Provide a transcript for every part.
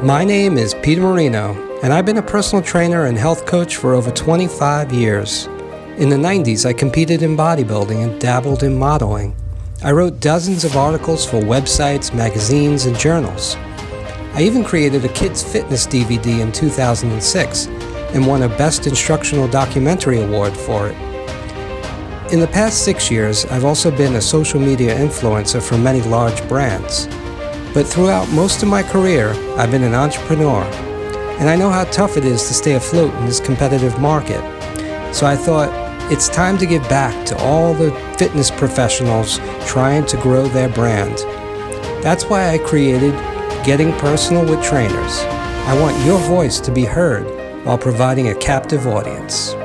My name is Peter Marino, and I've been a personal trainer and health coach for over 25 years. In the 90s, I competed in bodybuilding and dabbled in modeling. I wrote dozens of articles for websites, magazines, and journals. I even created a kids' fitness DVD in 2006 and won a Best Instructional Documentary Award for it. In the past 6 years, I've also been a social media influencer for many large brands. But throughout most of my career, I've been an entrepreneur, and I know how tough it is to stay afloat in this competitive market. So I thought, it's time to give back to all the fitness professionals trying to grow their brand. That's why I created Getting Personal with Trainers. I want your voice to be heard while providing a captive audience.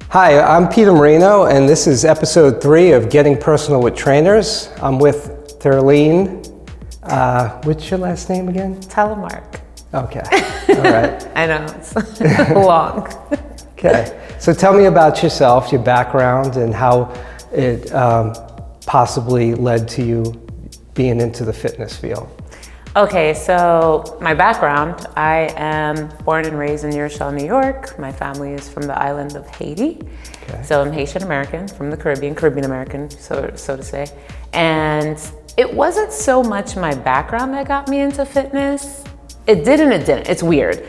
Hi, I'm Peter Marino, and this is episode 3 of Getting Personal with Trainers. I'm with Therline. What's your last name again? Thelemarque. Okay, all right. I know, it's long. Okay, so tell me about yourself, your background, and how it possibly led to you being into the fitness field. Okay, so my background, I am born and raised in New Rochelle, New York. My family is from the island of Haiti. Okay. So I'm Haitian American, from the Caribbean American, so to say. And it wasn't so much my background that got me into fitness. It did and it didn't, it's weird.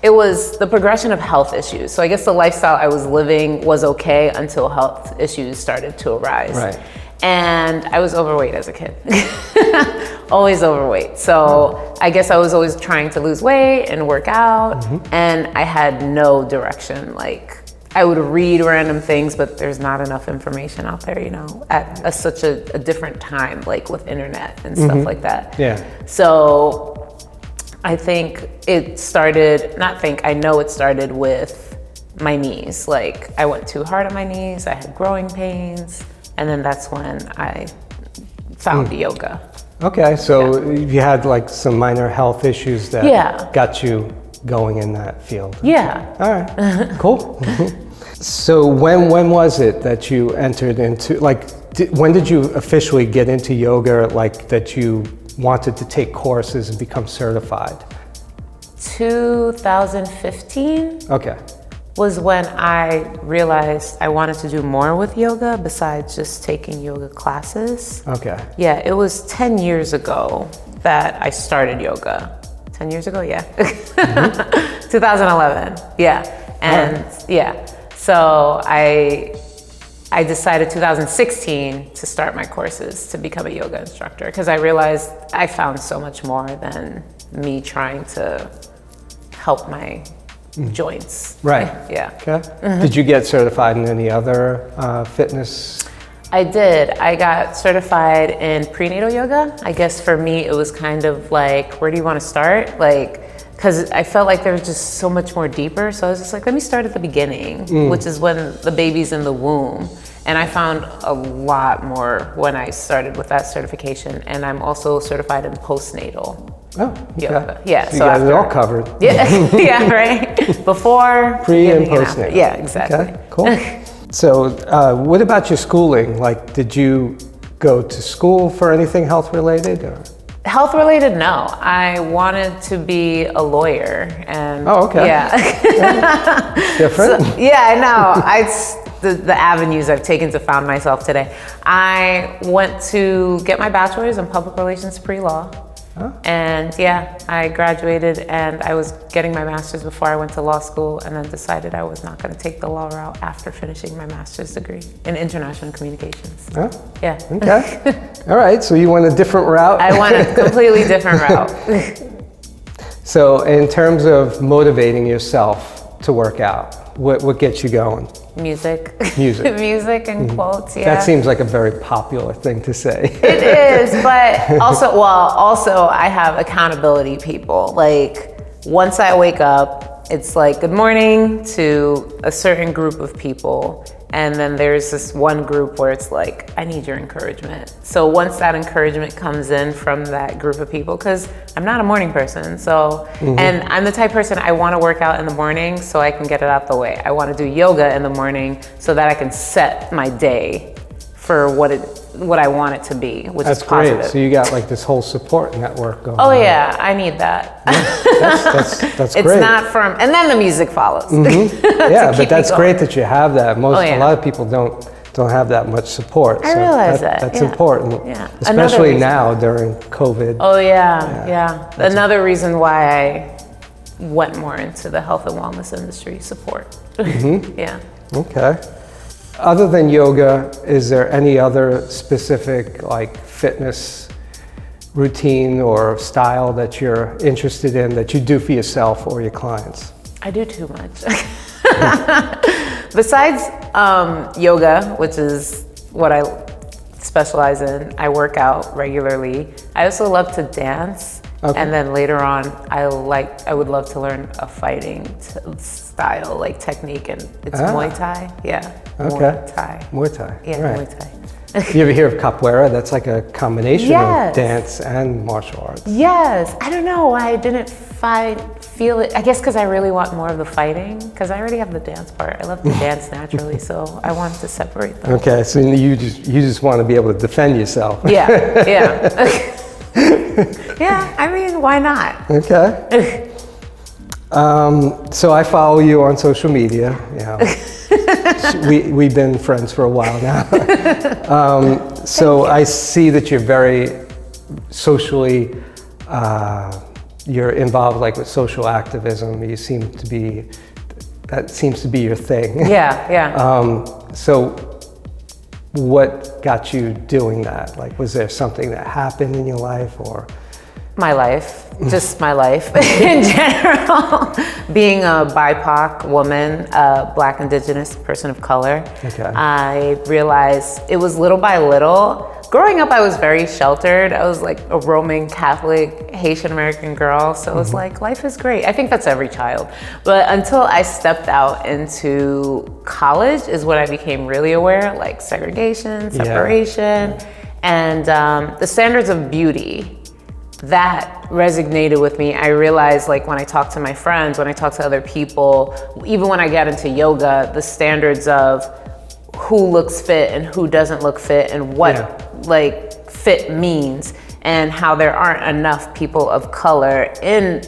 It was the progression of health issues. So I guess the lifestyle I was living was okay until health issues started to arise. Right. And I was overweight as a kid, always overweight. So I guess I was always trying to lose weight and work out, and I had no direction. Like, I would read random things, but there's not enough information out there, you know, at such a different time, like with internet and stuff like that. Yeah. So I think it started, I know it started with my knees. Like, I went too hard on my knees, I had growing pains. And then that's when I found yoga. Okay, so you had like some minor health issues that got you going in that field. Yeah. All right, cool. So when was it that you entered into, like, when did you officially get into yoga, like that you wanted to take courses and become certified? 2015. Okay. Was when I realized I wanted to do more with yoga besides just taking yoga classes. Okay. Yeah, it was 10 years ago that I started yoga. 10 years ago, yeah. 2011, yeah. And so I decided 2016 to start my courses to become a yoga instructor because I realized I found so much more than me trying to help my joints. Right. Yeah. Okay. Did you get certified in any other fitness? I did. I got certified in pre-natal yoga. I guess for me, it was kind of like, where do you want to start? Like, because I felt like there was just so much more deeper. So I was just like, let me start at the beginning, which is when the baby's in the womb. And I found a lot more when I started with that certification. And I'm also certified in post-natal. Oh, okay. Yoga. Yeah, so you got it all covered. Yeah, yeah, right. Before, pre and post natal. Yeah, exactly. Okay, cool. So, what about your schooling? Like, did you go to school for anything health related? Or? Health related, no. I wanted to be a lawyer, and yeah. Different. So, yeah, I know. The avenues I've taken to found myself today. I went to get my bachelor's in public relations pre-law. And yeah, I graduated and I was getting my master's before I went to law school, and then decided I was not going to take the law route after finishing my master's degree in international communications. Oh, yeah. Okay. All right, so you went a different route? I went a completely different route. So in terms of motivating yourself to work out, what gets you going? Music. Music. Music and quotes, yeah. That seems like a very popular thing to say. It is, but also I have accountability people. Like, once I wake up it's like good morning to a certain group of people. And then there's this one group where it's like, I need your encouragement. So once that encouragement comes in from that group of people, because I'm not a morning person, so, and I'm the type of person, I want to work out in the morning so I can get it out the way. I want to do yoga in the morning so that I can set my day for what I want it to be, which is positive. That's great. So you got like this whole support network going on. Oh yeah, I need that. That's great. It's not from, and then the music follows. Yeah, but that's great that you have that. A lot of people don't have that much support. I realize that. That's important, Yeah. especially now during COVID. Oh yeah. Another reason why I went more into the health and wellness industry, support. Yeah. Okay. Other than yoga, is there any other specific like fitness routine or style that you're interested in that you do for yourself or your clients? I do too much. Besides yoga, which is what I specialize in, I work out regularly. I also love to dance. Okay. And then later on, I would love to learn a fighting style, like technique, and it's Muay Thai. Yeah. Okay. Muay Thai. Yeah, right. Muay Thai. You ever hear of capoeira? That's like a combination of dance and martial arts. Yes. I don't know why I didn't feel it. I guess because I really want more of the fighting, because I already have the dance part. I love to dance naturally, so I wanted to separate them. Okay, so you just want to be able to defend yourself. Yeah. Yeah, I mean, why not? Okay. So I follow you on social media. You know, we've been friends for a while now. So I see that you're very socially, you're involved like with social activism. You seem to be, that seems to be your thing. Yeah. So what got you doing that? Like, was there something that happened in your life or? My life, just my life in general. Being a BIPOC woman, a Black, Indigenous person of color, I realized it was little by little. Growing up, I was very sheltered. I was like a Roman Catholic Haitian American girl, so it was like, life is great. I think that's every child. But until I stepped out into college is when I became really aware, like segregation, separation, and the standards of beauty. That resonated with me. I realized, like, when I talk to my friends, when I talk to other people, even when I got into yoga, the standards of who looks fit and who doesn't look fit and what like fit means, and how there aren't enough people of color in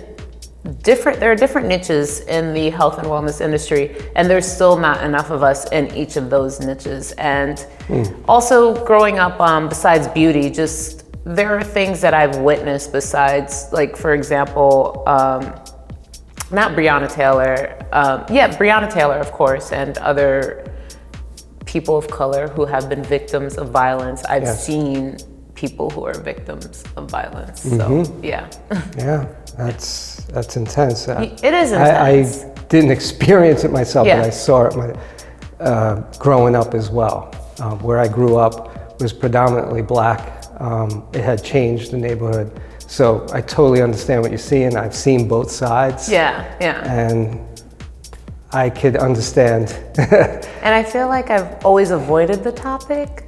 there are different niches in the health and wellness industry, and there's still not enough of us in each of those niches. And also growing up, besides beauty, just there are things that I've witnessed besides, like, for example, not Breonna Taylor, Breonna Taylor, of course, and other people of color who have been victims of violence. I've seen people who are victims of violence, so yeah, that's intense. It is intense. I didn't experience it myself, but I saw it growing up as well. Where I grew up was predominantly Black. It had changed the neighborhood. So I totally understand what you're seeing. I've seen both sides. And I could understand. And I feel like I've always avoided the topic.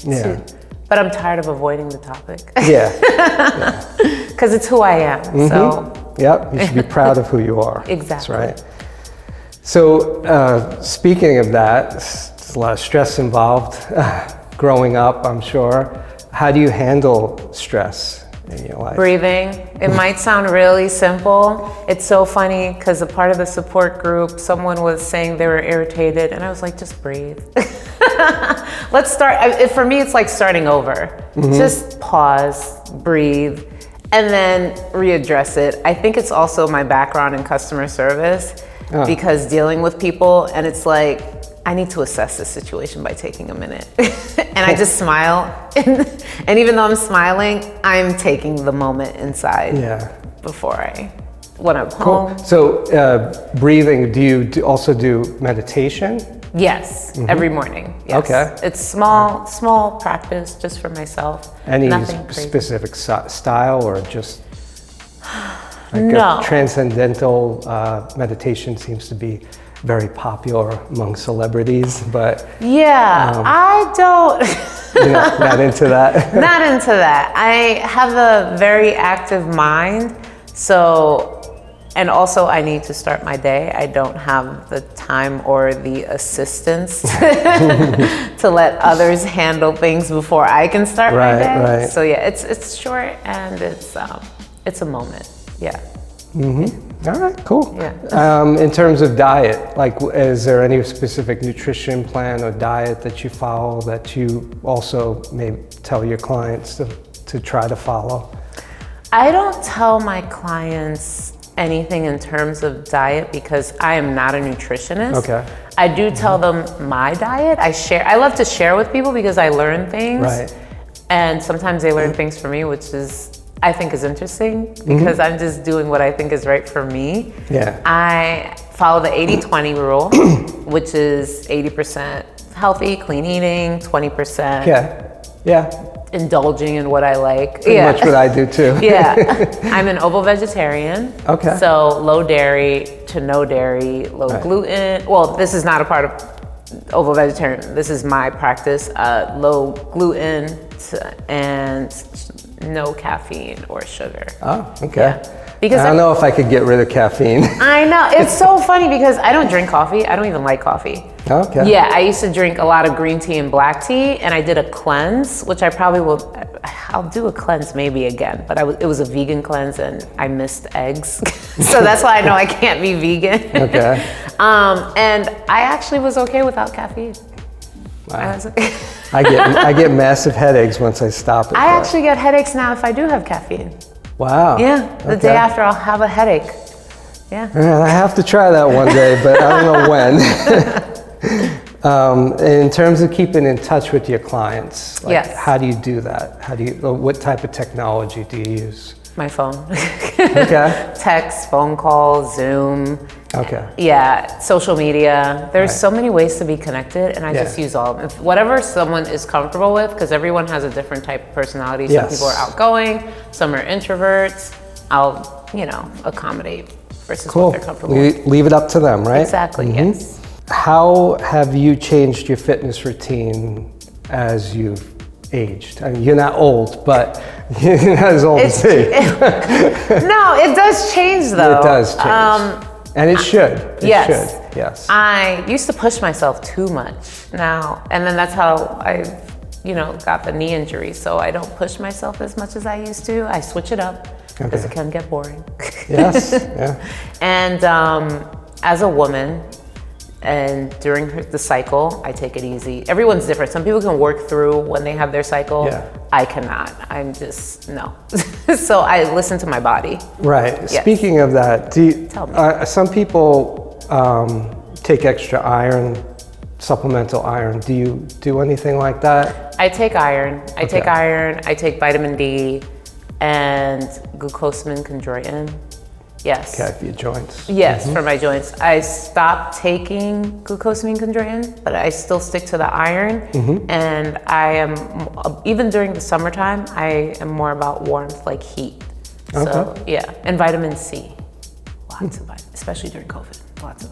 But I'm tired of avoiding the topic. Because it's who I am. So. Yep, you should be proud of who you are. Exactly. That's right. So speaking of that, there's a lot of stress involved growing up, I'm sure. How do you handle stress in your life? Breathing. It might sound really simple. It's so funny because a part of the support group, someone was saying they were irritated, and I was like, just breathe. Let's start. For me, it's like starting over. Just pause, breathe, and then readdress it. I think it's also my background in customer service because dealing with people, and it's like, I need to assess this situation by taking a minute. And I just smile. And even though I'm smiling, I'm taking the moment inside when I'm home. So breathing, do you also do meditation? Yes, every morning. Yes. Okay. It's small practice just for myself. Any Nothing crazy. Specific style or just? No. Transcendental meditation seems to be very popular among celebrities, but I don't. You're not into that? Not into that. I have a very active mind, and also I need to start my day. I don't have the time or the assistance to let others handle things before I can start my day. Right. So yeah, it's short and it's a moment. Yeah. Mm-hmm. All right, cool. Yeah. In terms of diet, like, is there any specific nutrition plan or diet that you follow that you also may tell your clients to try to follow? I don't tell my clients anything in terms of diet because I am not a nutritionist. Okay. I do tell them my diet. I love to share with people because I learn things. Right. And sometimes they learn things from me, which I think is interesting because I'm just doing what I think is right for me. Yeah. I follow the 80-20 rule, which is 80% healthy, clean eating, 20% indulging in what I like. Pretty much what I do too. I'm an ovo vegetarian. Okay. So low dairy to no dairy, low gluten. Well, this is not a part of ovo vegetarian. This is my practice. Low gluten and no caffeine or sugar. Oh, okay. Yeah. Because I don't know if I could get rid of caffeine. I know, it's so funny because I don't drink coffee. I don't even like coffee. Okay. Yeah, I used to drink a lot of green tea and black tea, and I did a cleanse, which I'll do a cleanse maybe again, but it was a vegan cleanse and I missed eggs. So that's why I know I can't be vegan. Okay. And I actually was okay without caffeine. Wow. I get massive headaches once I stop it. I actually get headaches now if I do have caffeine. Wow. Yeah, the day after I'll have a headache. Yeah. I have to try that one day, but I don't know when. In terms of keeping in touch with your clients, how do you do that? What type of technology do you use? My phone. Okay. Text, phone call, Zoom. Okay. Yeah, social media. There's so many ways to be connected, and I just use all of them. Whatever someone is comfortable with, because everyone has a different type of personality. Some people are outgoing, some are introverts. I'll, accommodate versus what they're comfortable with. Leave it up to them, right? Exactly, yes. How have you changed your fitness routine as you've aged? I mean, you're not old, but you're not as old as me. No, it does change though. It does change. And it should. Yes. I used to push myself too much now, and then that's how I, got the knee injury. So I don't push myself as much as I used to. I switch it up because it can get boring. Yes. Yeah. And as a woman, and during the cycle, I take it easy. Everyone's different. Some people can work through when they have their cycle. Yeah. I cannot. I'm just, no. So I listen to my body. Right. Yes. Speaking of that, Tell me. Some people take extra iron, supplemental iron. Do you do anything like that? I take iron. I take vitamin D and glucosamine chondroitin. Yes. Okay, for your joints. Yes, for my joints. I stopped taking glucosamine chondroitin, but I still stick to the iron. And I am, even during the summertime, I am more about warmth, like heat. So, yeah. And vitamin C. Lots of vitamin, especially during COVID. Lots of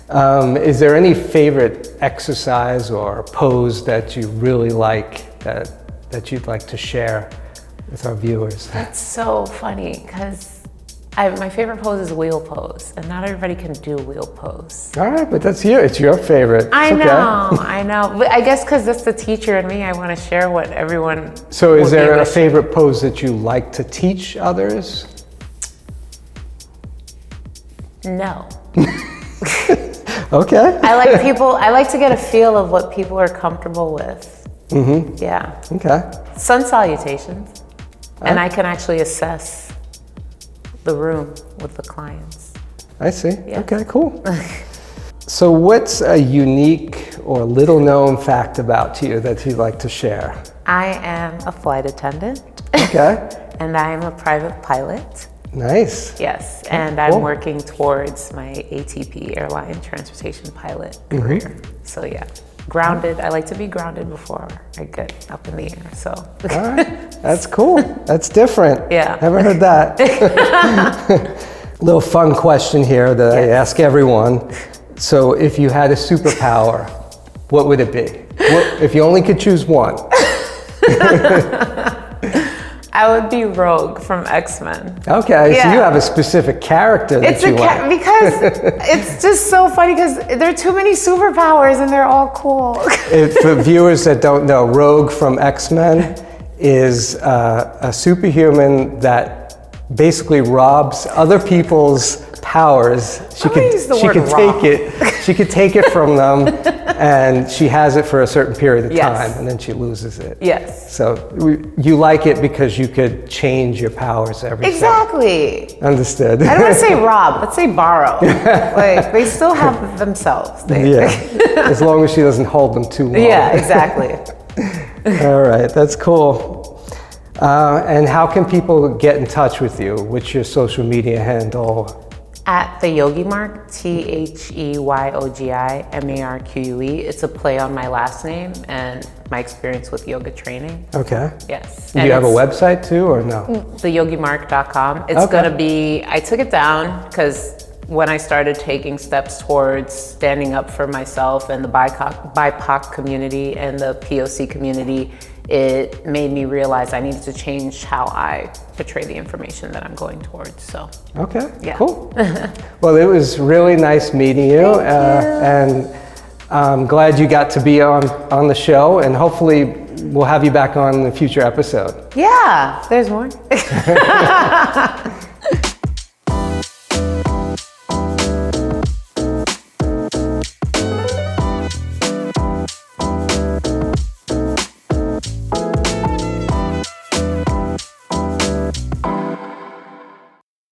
vitamin. Is there any favorite exercise or pose that you really like that you'd like to share with our viewers? That's so funny because my favorite pose is wheel pose, and not everybody can do wheel pose. All right, but it's your favorite. I know. But I guess because that's the teacher in me, I want to share what everyone. So is there a favorite pose that you like to teach others? No. Okay. I like to get a feel of what people are comfortable with. Yeah. Okay. Sun salutations. And I can actually assess the room with the clients. I see. Yeah. Okay, cool. So what's a unique or little known fact about you that you'd like to share? I am a flight attendant. Okay. And I am a private pilot. Nice. Yes, and I'm working towards my ATP, airline transportation pilot career. So yeah. Grounded. I like to be grounded before I get up in the air. So. All right. That's cool. That's different. Yeah. Never heard that. Little fun question here that I ask everyone. So if you had a superpower, what would it be? If you only could choose one? I would be Rogue from X-Men. Okay, so you have a specific character that you like. Because it's just so funny because there are too many superpowers and they're all cool. For viewers that don't know, Rogue from X-Men is a superhuman that basically robs other people's powers. She could take it from them, and she has it for a certain period of time, and then she loses it. Yes. So you like it because you could change your powers every Exactly. Understood. I don't want to say rob, let's say borrow. Like, they still have themselves. As long as she doesn't hold them too long. Yeah, exactly. All right, that's cool. And how can people get in touch with you? What's your social media handle? At Theyogamarque, Theyogimarque. It's a play on my last name and my experience with yoga training. Okay. Yes. Do you have a website too, or no? Theyogamarque.com. It's gonna be, I took it down because when I started taking steps towards standing up for myself and the BIPOC community and the POC community, it made me realize I needed to change how I portray the information that I'm going towards. So. Okay. Yeah. Cool. Well, it was really nice meeting you, and I'm glad you got to be on the show, and hopefully we'll have you back on the future episode. Yeah. There's more.